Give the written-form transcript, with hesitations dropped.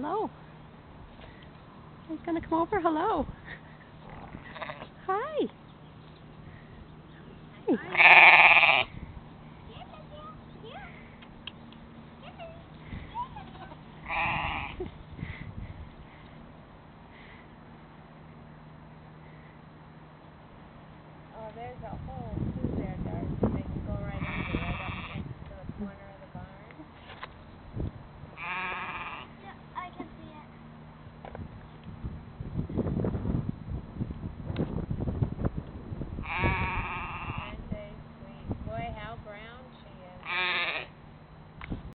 hello. He's gonna come over. Hello. Hi. Hi. Oh, there's a hole too there, Darcy.